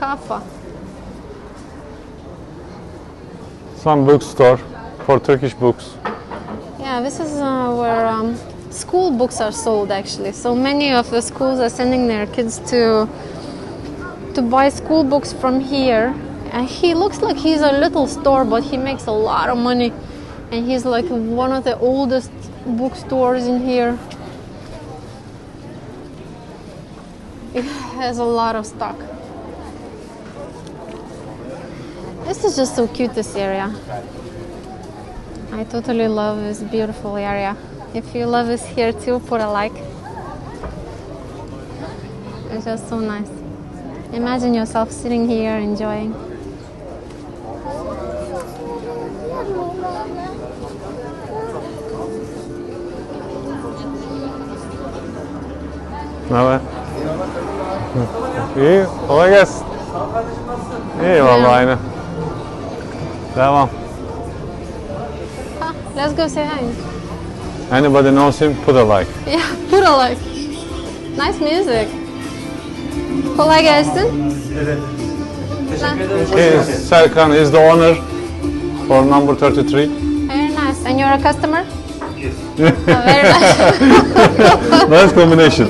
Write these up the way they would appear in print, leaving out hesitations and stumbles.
Kafa. Some bookstore for Turkish books. Yeah, this is where school books are sold actually. So many of the schools are sending their kids to buy school books from here. And he looks like he's a little store, but he makes a lot of money. And he's like one of the oldest bookstores in here. It has a lot of stock. This is just so cute, this area. I totally love this beautiful area. If you love this here too, put a like. It's just so nice. Imagine yourself sitting here enjoying. Ne haber? İyi, kolay gelsin. İyi vallahi aynı. Devam. Let's go say hi. Anybody knows him, put a like. Yeah, put a like. Nice music. Kolay gelsin. Evet. Teşekkür ederim. Serkan is the owner for number 33. Very nice. And you're a customer? Yes. Very nice. Nice combination.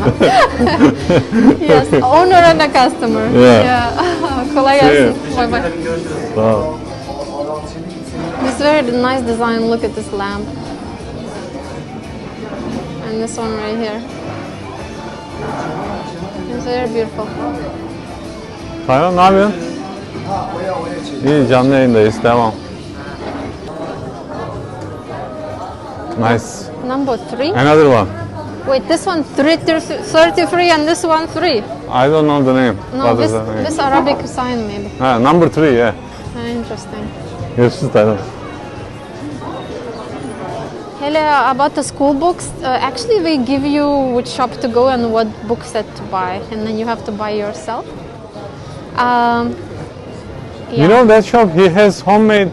Yes, owner and a customer. Yeah. Kolay gelsin. Bye bye. Görüşürüz. Wow. This very nice design. Look at this lamp. And this one right here. It's very beautiful. Taylan ne yapıyorsun? İyi, canlı yayındayız. Devam. Nice. Number 3. Another one. Wait, this one 33 and this one 3. I don't know the name. No, What is this, the name? this Arabic sign maybe. Ha, number 3, yeah. Interesting. Görüşürüz Taylan. Hele, about the school books, actually they give you which shop to go and what book set to buy, and then you have to buy yourself. Yeah. You know that shop, he has homemade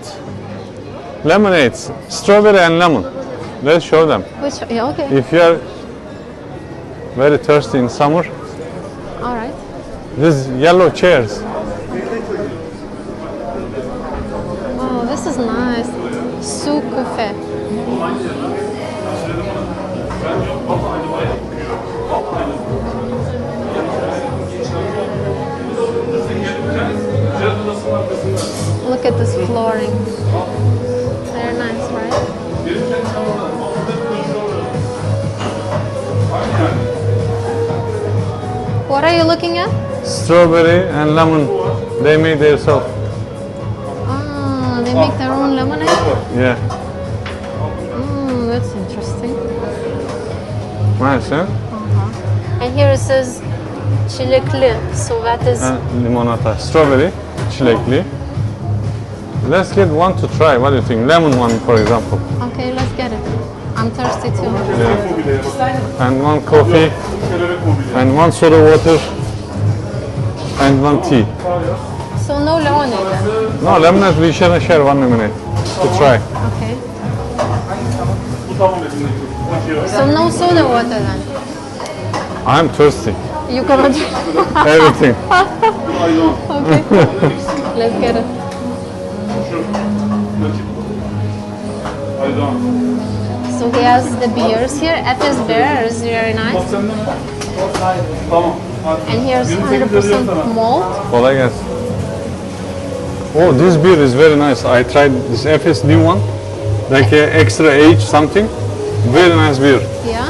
lemonades, strawberry and lemon. Let's show them. Which, yeah, okay. If you are very thirsty in summer, All right. these yellow chairs. Oh, this is nice. Su cafe. Look at this flooring. Very nice, right? What are you looking at? Strawberry and lemon, they made themselves. Ah, they make their own lemonade? Yeah, That's interesting. nice, huh? And here it says çilekli, so that is... And limonata, strawberry, çilekli. Let's get one to try. What do you think? Lemon one, for example. Okay, let's get it. I'm thirsty too. Yeah. And one coffee, and one soda water, and one tea. So no lemonade then? No, lemonade, we share one lemonade to try. Okay. So no soda water then? I'm thirsty. You cannot drink. Everything. Okay. Let's get it. So he has the beers here. Efes beer is very nice. And here's 100% malt. Kolay gelsin. Oh, this beer is very nice. I tried this FS new one, like extra age something. Very nice beer. Yeah.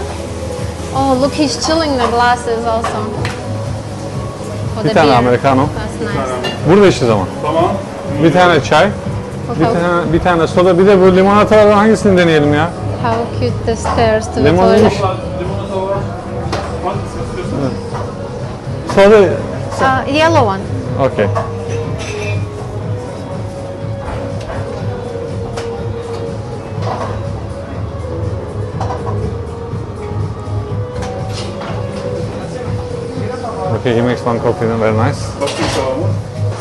Oh, look, he's chilling the glasses also. For Bir the tane beer. americano. That's nice. Burada içeceğiz ama. Tamam. Bir tane çay, bir tane soda, bir de bu limonatalardan hangisini deneyelim ya? How cute the stairs to the Lemon toilet. neymiş? Limonata var. Hangisi istiyorsun? Soda. Yellow one. Okay. Okay, he makes one coffee, very nice. Bakayım tamamı.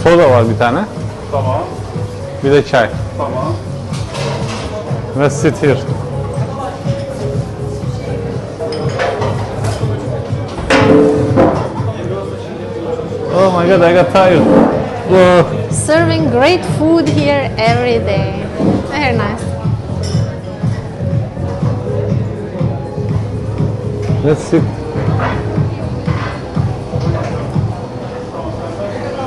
Soda var bir tane, Tamam. bir de çay. Tamam. Let's sit here. Oh my god, I got tired. Oh. Serving great food here every day. Very nice. Let's sit.